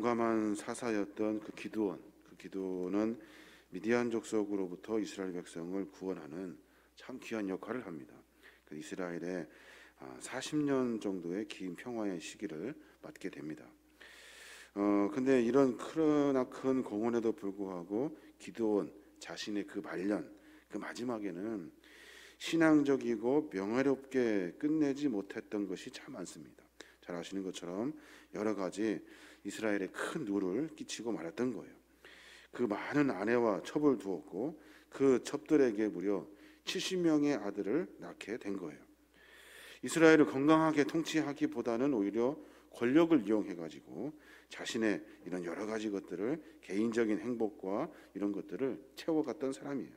용감한 사사였던 그 기드온은 미디안 족속으로부터 이스라엘 백성을 구원하는 참 귀한 역할을 합니다. 그 이스라엘의 40년 정도의 긴 평화의 시기를 맞게 됩니다. 근데 이런 크나큰 공헌에도 불구하고 기드온 자신의 그 말년, 그 마지막에는 신앙적이고 명예롭게 끝내지 못했던 것이 참 많습니다. 잘 아시는 것처럼 여러 가지 이스라엘에 큰 누를 끼치고 말았던 거예요. 그 많은 아내와 첩을 두었고 그 첩들에게 무려 70명의 아들을 낳게 된 거예요. 이스라엘을 건강하게 통치하기보다는 오히려 권력을 이용해 가지고 자신의 이런 여러 가지 것들을, 개인적인 행복과 이런 것들을 채워갔던 사람이에요.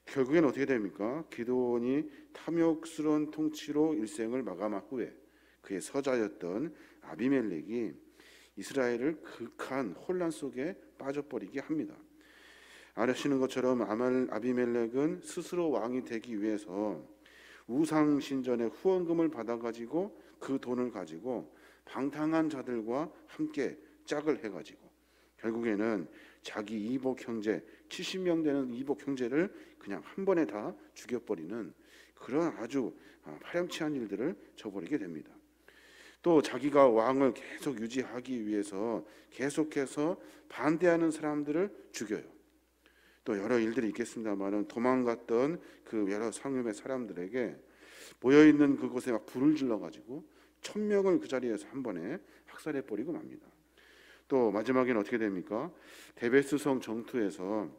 결국엔 어떻게 됩니까? 기드온이 탐욕스러운 통치로 일생을 마감한 후에 그의 서자였던 아비멜렉이 이스라엘을 극한 혼란 속에 빠져버리게 합니다. 아시는 것처럼 아비멜렉은 스스로 왕이 되기 위해서 우상 신전의 후원금을 받아가지고 그 돈을 가지고 방탕한 자들과 함께 짝을 해가지고 결국에는 자기 이복 형제 70명 되는 이복 형제를 그냥 한 번에 다 죽여버리는 그런 아주 파렴치한 일들을 저버리게 됩니다. 또 자기가 왕을 계속 유지하기 위해서 계속해서 반대하는 사람들을 죽여요. 또 여러 일들이 있겠습니다만은 도망갔던 그 여러 상류의 사람들에게 모여있는 그곳에 막 불을 질러가지고 1000명을 그 자리에서 한 번에 학살해버리고 맙니다. 또 마지막에는 어떻게 됩니까? 데베스성 정투에서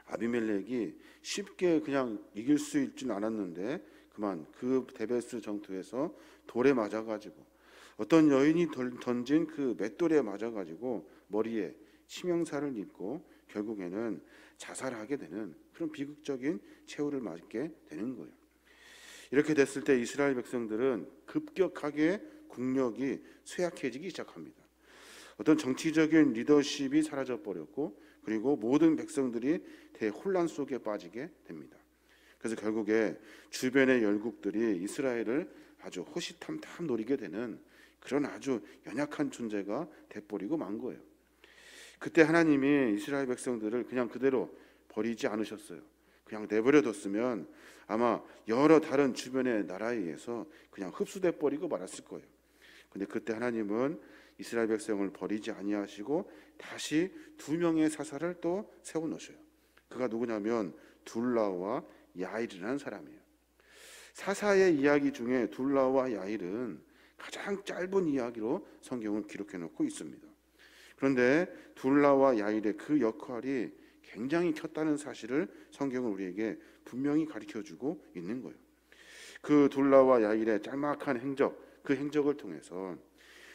아비멜렉이 쉽게 그냥 이길 수 있지는 않았는데 그만 그 데베스 정투에서 돌에 맞아가지고 어떤 여인이 던진 그 맷돌에 맞아가지고 머리에 치명살을 입고 결국에는 자살하게 되는 그런 비극적인 최후를 맞게 되는 거예요. 이렇게 됐을 때 이스라엘 백성들은 급격하게 국력이 쇠약해지기 시작합니다. 어떤 정치적인 리더십이 사라져 버렸고 그리고 모든 백성들이 대혼란 속에 빠지게 됩니다. 그래서 결국에 주변의 열국들이 이스라엘을 아주 호시탐탐 노리게 되는 그런 아주 연약한 존재가 돼버리고 만 거예요. 그때 하나님이 이스라엘 백성들을 그냥 그대로 버리지 않으셨어요. 그냥 내버려뒀으면 아마 여러 다른 주변의 나라에 의해서 그냥 흡수돼 버리고 말았을 거예요. 근데 그때 하나님은 이스라엘 백성을 버리지 아니하시고 다시 2명의 사사를 또 세워 놓으셔요. 그가 누구냐면 둘라와 야일이라는 사람이에요. 사사의 이야기 중에 둘라와 야일은 가장 짧은 이야기로 성경을 기록해 놓고 있습니다. 그런데 둘라와 야일의 그 역할이 굉장히 컸다는 사실을 성경은 우리에게 분명히 가르쳐주고 있는 거예요. 그 둘라와 야일의 짤막한 행적, 그 행적을 통해서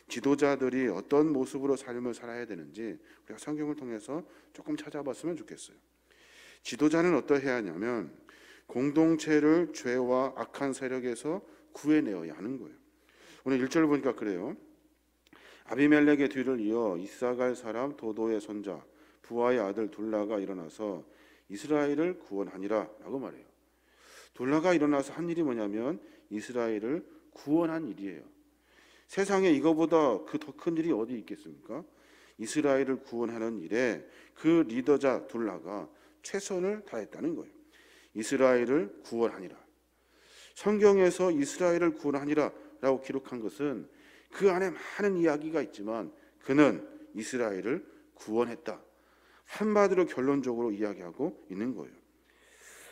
지도자들이 어떤 모습으로 삶을 살아야 되는지 우리가 성경을 통해서 조금 찾아봤으면 좋겠어요. 지도자는 어떠해야 하냐면 공동체를 죄와 악한 세력에서 구해내어야 하는 거예요. 오늘 1절을 보니까 그래요. 아비멜렉의 뒤를 이어 이사갈 사람 도도의 손자 부하의 아들 둘라가 일어나서 이스라엘을 구원하니라 라고 말해요. 둘라가 일어나서 한 일이 뭐냐면 이스라엘을 구원한 일이에요. 세상에 이거보다 그 더 큰 일이 어디 있겠습니까? 이스라엘을 구원하는 일에 그 리더자 둘라가 최선을 다했다는 거예요. 이스라엘을 구원하니라. 성경에서 이스라엘을 구원하니라 라고 기록한 것은 그 안에 많은 이야기가 있지만 그는 이스라엘을 구원했다. 한마디로 결론적으로 이야기하고 있는 거예요.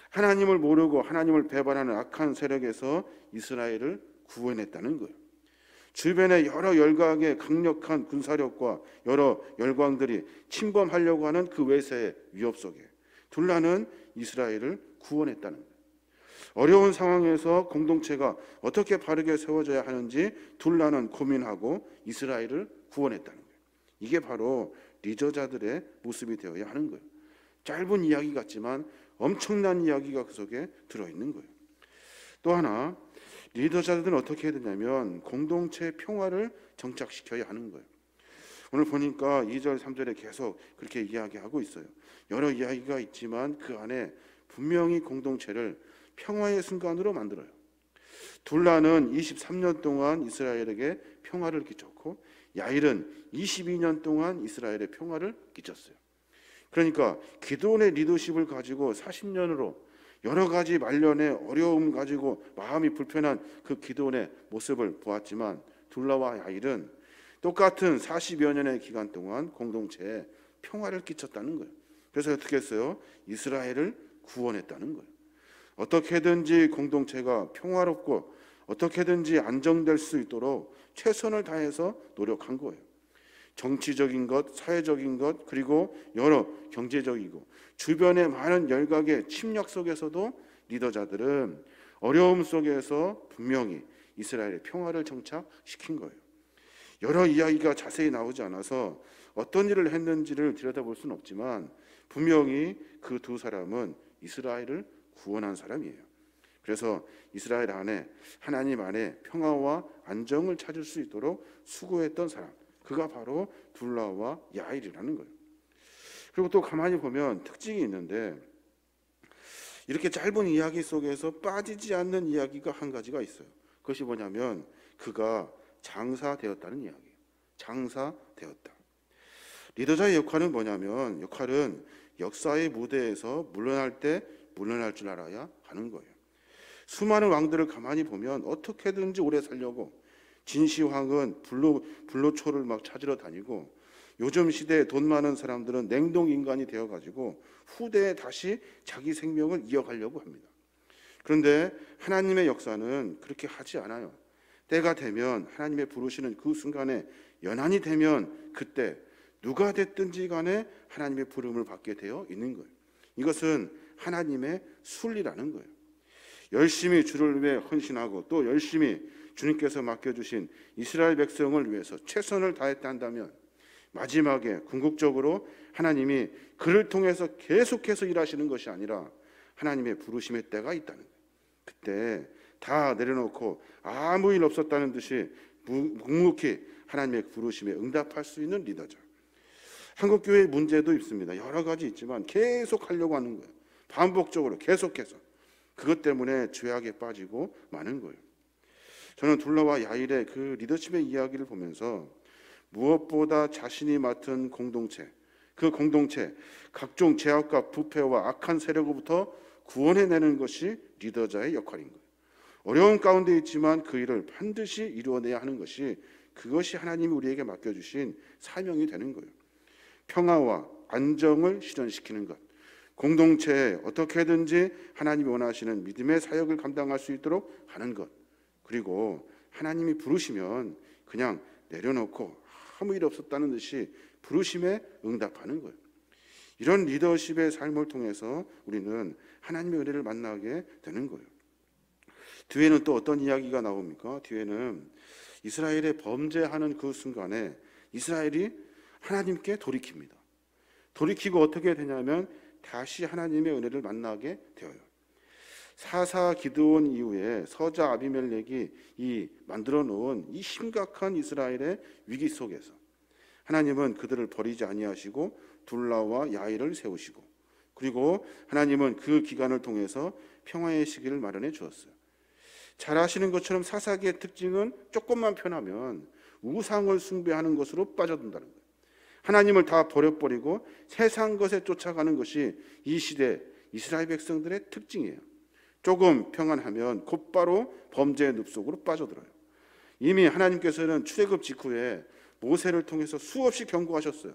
하나님을 모르고 하나님을 배반하는 악한 세력에서 이스라엘을 구원했다는 거예요. 주변의 여러 열강의 강력한 군사력과 여러 열강들이 침범하려고 하는 그 외세의 위협 속에 둘라는 이스라엘을 구원했다는 거예요. 어려운 상황에서 공동체가 어떻게 바르게 세워져야 하는지 둘라는 고민하고 이스라엘을 구원했다는 거예요. 이게 바로 리더자들의 모습이 되어야 하는 거예요. 짧은 이야기 같지만 엄청난 이야기가 그 속에 들어있는 거예요. 또 하나 리더자들은 어떻게 해야 되냐면 공동체 평화를 정착시켜야 하는 거예요. 오늘 보니까 2절 3절에 계속 그렇게 이야기하고 있어요. 여러 이야기가 있지만 그 안에 분명히 공동체를 평화의 순간으로 만들어요. 둘라는 23년 동안 이스라엘에게 평화를 끼쳤고 야일은 22년 동안 이스라엘의 평화를 끼쳤어요. 그러니까 기드온의 리더십을 가지고 40년으로 여러 가지 말년의 어려움 가지고 마음이 불편한 그 기드온의 모습을 보았지만 둘라와 야일은 똑같은 40여 년의 기간 동안 공동체에 평화를 끼쳤다는 거예요. 그래서 어떻게 했어요? 이스라엘을 구원했다는 거예요. 어떻게든지 공동체가 평화롭고 어떻게든지 안정될 수 있도록 최선을 다해서 노력한 거예요. 정치적인 것, 사회적인 것, 그리고 여러 경제적이고 주변의 많은 열각의 침략 속에서도 리더자들은 어려움 속에서 분명히 이스라엘의 평화를 정착시킨 거예요. 여러 이야기가 자세히 나오지 않아서 어떤 일을 했는지를 들여다볼 수는 없지만 분명히 그 두 사람은 이스라엘을 구원한 사람이에요. 그래서 이스라엘 안에 하나님 안에 평화와 안정을 찾을 수 있도록 수고했던 사람, 그가 바로 둘라와 야일이라는 거예요. 그리고 또 가만히 보면 특징이 있는데 이렇게 짧은 이야기 속에서 빠지지 않는 이야기가 한 가지가 있어요. 그것이 뭐냐면 그가 장사되었다는 이야기예요. 장사되었다. 리더자의 역할은 뭐냐면 역할은 역사의 무대에서 물러날 때 물러날 줄 알아야 하는 거예요. 수많은 왕들을 가만히 보면 어떻게든지 오래 살려고 진시황은 불로초를 막 찾으러 다니고 요즘 시대에 돈 많은 사람들은 냉동인간이 되어가지고 후대에 다시 자기 생명을 이어가려고 합니다. 그런데 하나님의 역사는 그렇게 하지 않아요. 때가 되면 하나님의 부르시는 그 순간에 연한이 되면 그때 누가 됐든지 간에 하나님의 부름을 받게 되어 있는 거예요. 이것은 하나님의 순리라는 거예요. 열심히 주를 위해 헌신하고 또 열심히 주님께서 맡겨주신 이스라엘 백성을 위해서 최선을 다했다면 마지막에 궁극적으로 하나님이 그를 통해서 계속해서 일하시는 것이 아니라 하나님의 부르심의 때가 있다는 거예요. 그때 다 내려놓고 아무 일 없었다는 듯이 묵묵히 하나님의 부르심에 응답할 수 있는 리더죠. 한국교회의 문제도 있습니다. 여러 가지 있지만 계속 하려고 하는 거예요. 반복적으로 계속해서. 그것 때문에 죄악에 빠지고 마는 거예요. 저는 둘라와 야일의 그 리더십의 이야기를 보면서 무엇보다 자신이 맡은 공동체, 그 공동체 각종 죄악과 부패와 악한 세력으로부터 구원해내는 것이 리더자의 역할인 거예요. 어려운 가운데 있지만 그 일을 반드시 이루어내야 하는 것이 그것이 하나님이 우리에게 맡겨주신 사명이 되는 거예요. 평화와 안정을 실현시키는 것, 공동체에 어떻게든지 하나님이 원하시는 믿음의 사역을 감당할 수 있도록 하는 것, 그리고 하나님이 부르시면 그냥 내려놓고 아무 일 없었다는 듯이 부르심에 응답하는 거예요. 이런 리더십의 삶을 통해서 우리는 하나님의 은혜를 만나게 되는 거예요. 뒤에는 또 어떤 이야기가 나옵니까? 뒤에는 이스라엘의 범죄하는 그 순간에 이스라엘이 하나님께 돌이킵니다. 돌이키고 어떻게 되냐면 다시 하나님의 은혜를 만나게 되어요. 사사 기드온 이후에 서자 아비멜렉이 만들어 놓은 이 심각한 이스라엘의 위기 속에서 하나님은 그들을 버리지 아니하시고 둘라와 야일을 세우시고 그리고 하나님은 그 기간을 통해서 평화의 시기를 마련해 주었어요. 잘 아시는 것처럼 사사기의 특징은 조금만 편하면 우상을 숭배하는 것으로 빠져든다는 거예요. 하나님을 다 버려버리고 세상 것에 쫓아가는 것이 이 시대 이스라엘 백성들의 특징이에요. 조금 평안하면 곧바로 범죄의 늪속으로 빠져들어요. 이미 하나님께서는 출애굽 직후에 모세를 통해서 수없이 경고하셨어요.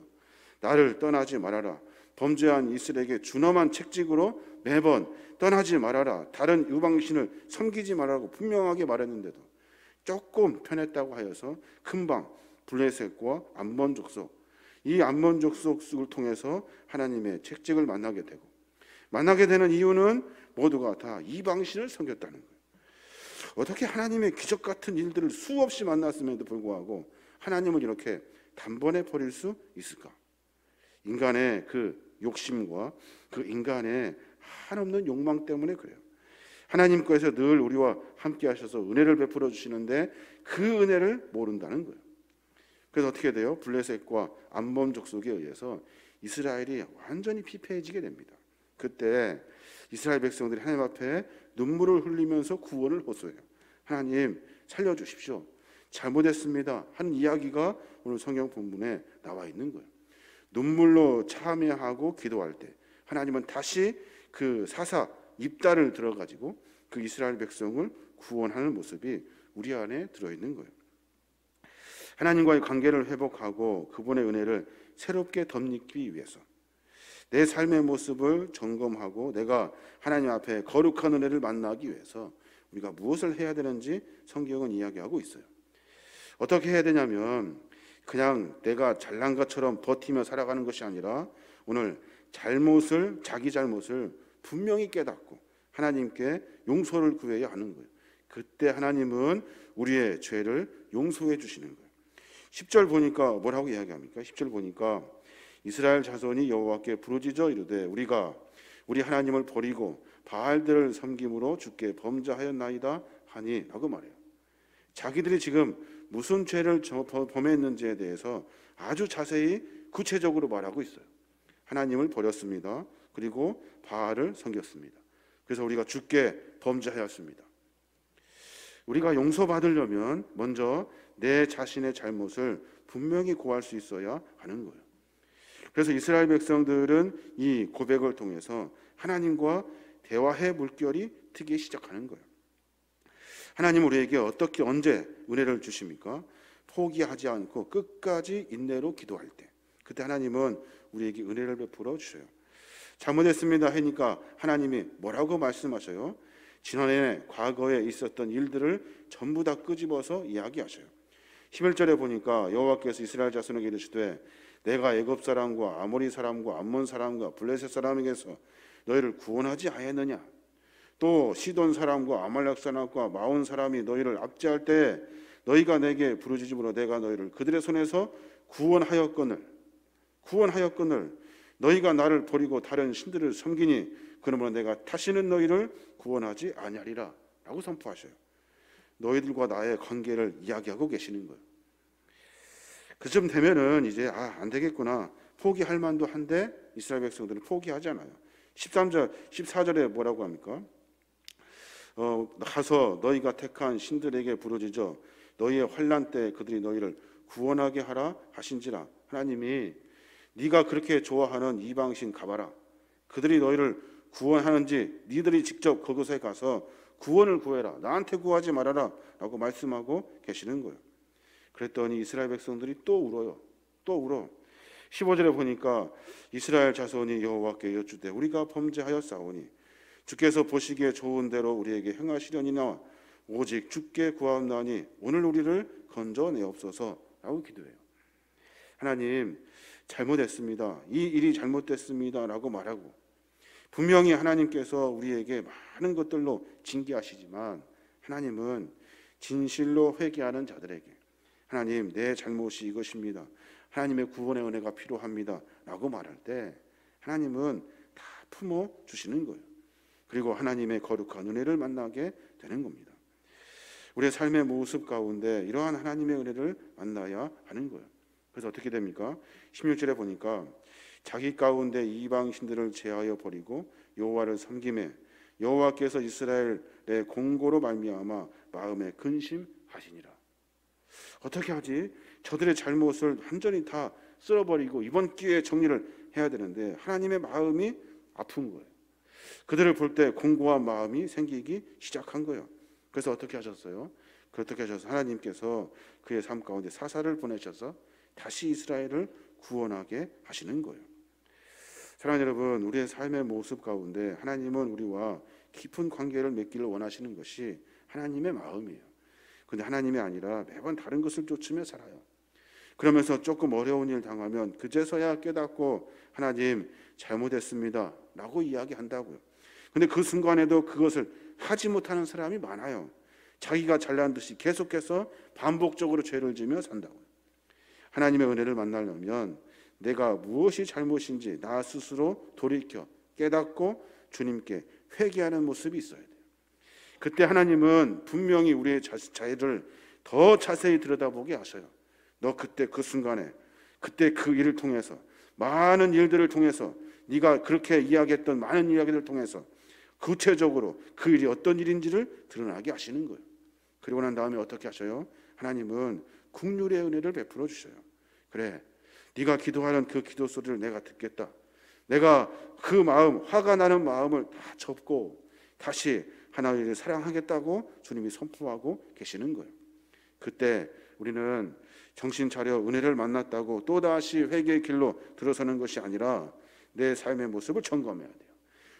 나를 떠나지 말아라. 범죄한 이스라엘에게 준엄한 책직으로 매번 떠나지 말아라. 다른 이방신을 섬기지 말라고 분명하게 말했는데도 조금 편했다고 하여서 금방 블레셋과 암몬 족속, 이 암몬 족속을 통해서 하나님의 책직을 만나게 되고 만나게 되는 이유는 모두가 다 이방신을 섬겼다는 거예요. 어떻게 하나님의 기적 같은 일들을 수없이 만났음에도 불구하고 하나님을 이렇게 단번에 버릴 수 있을까? 인간의 그 욕심과 그 인간의 한없는 욕망 때문에 그래요. 하나님께서 늘 우리와 함께 하셔서 은혜를 베풀어 주시는데 그 은혜를 모른다는 거예요. 그래서 어떻게 돼요? 블레셋과 암몬 족속에 의해서 이스라엘이 완전히 피폐해지게 됩니다. 그때 이스라엘 백성들이 하나님 앞에 눈물을 흘리면서 구원을 호소해요. 하나님 살려주십시오. 잘못했습니다 하는 이야기가 오늘 성경 본문에 나와 있는 거예요. 눈물로 참회하고 기도할 때 하나님은 다시 그 사사 입다를 들어가지고 그 이스라엘 백성을 구원하는 모습이 우리 안에 들어있는 거예요. 하나님과의 관계를 회복하고 그분의 은혜를 새롭게 덧입기 위해서 내 삶의 모습을 점검하고 내가 하나님 앞에 거룩한 은혜를 만나기 위해서 우리가 무엇을 해야 되는지 성경은 이야기하고 있어요. 어떻게 해야 되냐면 그냥 내가 잘난 것처럼 버티며 살아가는 것이 아니라 오늘 자기 잘못을 분명히 깨닫고 하나님께 용서를 구해야 하는 거예요. 그때 하나님은 우리의 죄를 용서해 주시는 거예요. 10절 보니까 뭐라고 이야기합니까? 10절 보니까 이스라엘 자손이 여호와께 부르짖어 이르되 우리가 우리 하나님을 버리고 바알들을 섬김으로 주께 범죄하였나이다 하니 라고 말해요. 자기들이 지금 무슨 죄를 범했는지에 대해서 아주 자세히 구체적으로 말하고 있어요. 하나님을 버렸습니다. 그리고 바알을 섬겼습니다. 그래서 우리가 주께 범죄하였습니다. 우리가 용서받으려면 먼저 내 자신의 잘못을 분명히 고할 수 있어야 하는 거예요. 그래서 이스라엘 백성들은 이 고백을 통해서 하나님과 대화의 물결이 트기 시작하는 거예요. 하나님 우리에게 어떻게 언제 은혜를 주십니까? 포기하지 않고 끝까지 인내로 기도할 때 그때 하나님은 우리에게 은혜를 베풀어 주셔요. 잘못했습니다 하니까 하나님이 뭐라고 말씀하셔요? 지난해 과거에 있었던 일들을 전부 다 끄집어서 이야기하셔요. 11절에 보니까 여호와께서 이스라엘 자손에게 이르시되 내가 애굽 사람과 아모리 사람과 암몬 사람과 블레셋 사람에게서 너희를 구원하지 아니하였느냐? 또 시돈 사람과 아말렉 사람과 마온 사람이 너희를 압제할 때 너희가 내게 부르짖음으로 내가 너희를 그들의 손에서 구원하였거늘 너희가 나를 버리고 다른 신들을 섬기니 그러므로 내가 다시는 너희를 구원하지 아니하리라 라고 선포하셔요. 너희들과 나의 관계를 이야기하고 계시는 거예요. 그쯤 되면은 이제 안 되겠구나 포기할 만도 한데 이스라엘 백성들은 포기하지 않아요. 13절 14절에 뭐라고 합니까? 가서 너희가 택한 신들에게 부르짖어 너희의 환난 때 그들이 너희를 구원하게 하라 하신지라. 하나님이 네가 그렇게 좋아하는 이방신 가봐라. 그들이 너희를 구원하는지 니들이 직접 그곳에 가서 구원을 구해라. 나한테 구하지 말아라 라고 말씀하고 계시는 거예요. 그랬더니 이스라엘 백성들이 또 울어요. 또 울어. 15절에 보니까 이스라엘 자손이 여호와께 여쭈되 우리가 범죄하였사오니 주께서 보시기에 좋은 대로 우리에게 행하시려니나 오직 주께 구하옵나니 오늘 우리를 건져내옵소서 라고 기도해요. 하나님 잘못했습니다. 이 일이 잘못됐습니다 라고 말하고 분명히 하나님께서 우리에게 많은 것들로 징계하시지만 하나님은 진실로 회개하는 자들에게 하나님 내 잘못이 이것입니다. 하나님의 구원의 은혜가 필요합니다 라고 말할 때 하나님은 다 품어주시는 거예요. 그리고 하나님의 거룩한 은혜를 만나게 되는 겁니다. 우리의 삶의 모습 가운데 이러한 하나님의 은혜를 만나야 하는 거예요. 그래서 어떻게 됩니까? 16절에 보니까 자기 가운데 이방신들을 제하여 버리고 여호와를 섬김에 여호와께서 이스라엘의 공고로 말미암아 마음에 근심하시니라. 어떻게 하지? 저들의 잘못을 완전히 다 쓸어버리고 이번 기회에 정리를 해야 되는데 하나님의 마음이 아픈 거예요. 그들을 볼 때 공고한 마음이 생기기 시작한 거예요. 그래서 어떻게 하셨어요? 그렇게 하셔서 하나님께서 그의 삶 가운데 사사를 보내셔서 다시 이스라엘을 구원하게 하시는 거예요. 사랑하는 여러분, 우리의 삶의 모습 가운데 하나님은 우리와 깊은 관계를 맺기를 원하시는 것이 하나님의 마음이에요. 그런데 하나님이 아니라 매번 다른 것을 쫓으며 살아요. 그러면서 조금 어려운 일 당하면 그제서야 깨닫고 하나님 잘못했습니다 라고 이야기한다고요. 근데 그 순간에도 그것을 하지 못하는 사람이 많아요. 자기가 잘난 듯이 계속해서 반복적으로 죄를 지며 산다고요. 하나님의 은혜를 만나려면 내가 무엇이 잘못인지 나 스스로 돌이켜 깨닫고 주님께 회개하는 모습이 있어야 돼요. 그때 하나님은 분명히 우리의 자의를 더 자세히 들여다보게 하셔요. 너 그때 그 순간에 그때 그 일을 통해서 많은 일들을 통해서 네가 그렇게 이야기했던 많은 이야기들을 통해서 구체적으로 그 일이 어떤 일인지를 드러나게 하시는 거예요. 그리고 난 다음에 어떻게 하셔요? 하나님은 긍휼의 은혜를 베풀어 주셔요. 그래, 네가 기도하는 그 기도 소리를 내가 듣겠다. 내가 그 마음, 화가 나는 마음을 다 접고 다시 하나님을 사랑하겠다고 주님이 선포하고 계시는 거예요. 그때 우리는 정신 차려 은혜를 만났다고 또다시 회개의 길로 들어서는 것이 아니라 내 삶의 모습을 점검해야 돼요.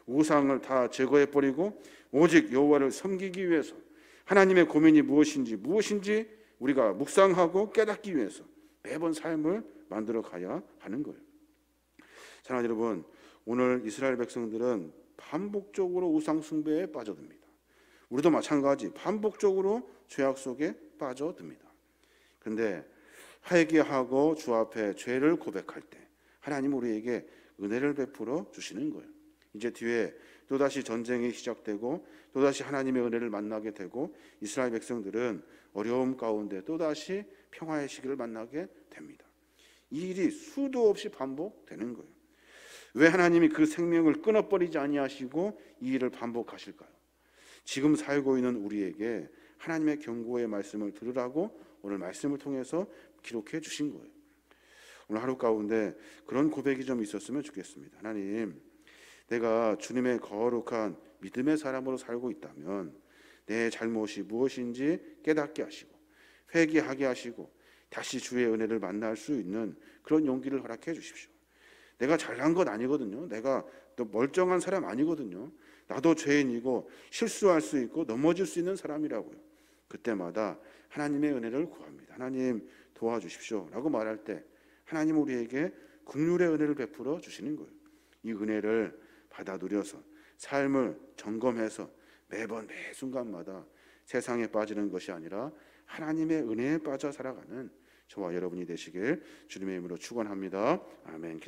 우상을 다 제거해버리고 오직 여호와를 섬기기 위해서 하나님의 고민이 무엇인지 우리가 묵상하고 깨닫기 위해서 매번 삶을 만들어 가야 하는 거예요. 사랑하는 여러분, 오늘 이스라엘 백성들은 반복적으로 우상 숭배에 빠져듭니다. 우리도 마찬가지 반복적으로 죄악 속에 빠져듭니다. 그런데 회개하고 주 앞에 죄를 고백할 때 하나님 우리에게 은혜를 베풀어 주시는 거예요. 이제 뒤에 또다시 전쟁이 시작되고 또다시 하나님의 은혜를 만나게 되고 이스라엘 백성들은 어려움 가운데 또다시 평화의 시기를 만나게 됩니다. 이 일이 수도 없이 반복되는 거예요. 왜 하나님이 그 생명을 끊어버리지 아니하시고 이 일을 반복하실까요? 지금 살고 있는 우리에게 하나님의 경고의 말씀을 들으라고 오늘 말씀을 통해서 기록해 주신 거예요. 오늘 하루 가운데 그런 고백이 좀 있었으면 좋겠습니다. 하나님, 내가 주님의 거룩한 믿음의 사람으로 살고 있다면 내 잘못이 무엇인지 깨닫게 하시고 회개하게 하시고 다시 주의 은혜를 만날 수 있는 그런 용기를 허락해 주십시오. 내가 잘난 것 아니거든요. 내가 또 멀쩡한 사람 아니거든요. 나도 죄인이고 실수할 수 있고 넘어질 수 있는 사람이라고요. 그때마다 하나님의 은혜를 구합니다. 하나님 도와주십시오 라고 말할 때 하나님 우리에게 긍휼의 은혜를 베풀어 주시는 거예요. 이 은혜를 받아 누려서 삶을 점검해서 매번 매 순간마다 세상에 빠지는 것이 아니라 하나님의 은혜에 빠져 살아가는 저와 여러분이 되시길 주님의 이름으로 축원합니다. 아멘.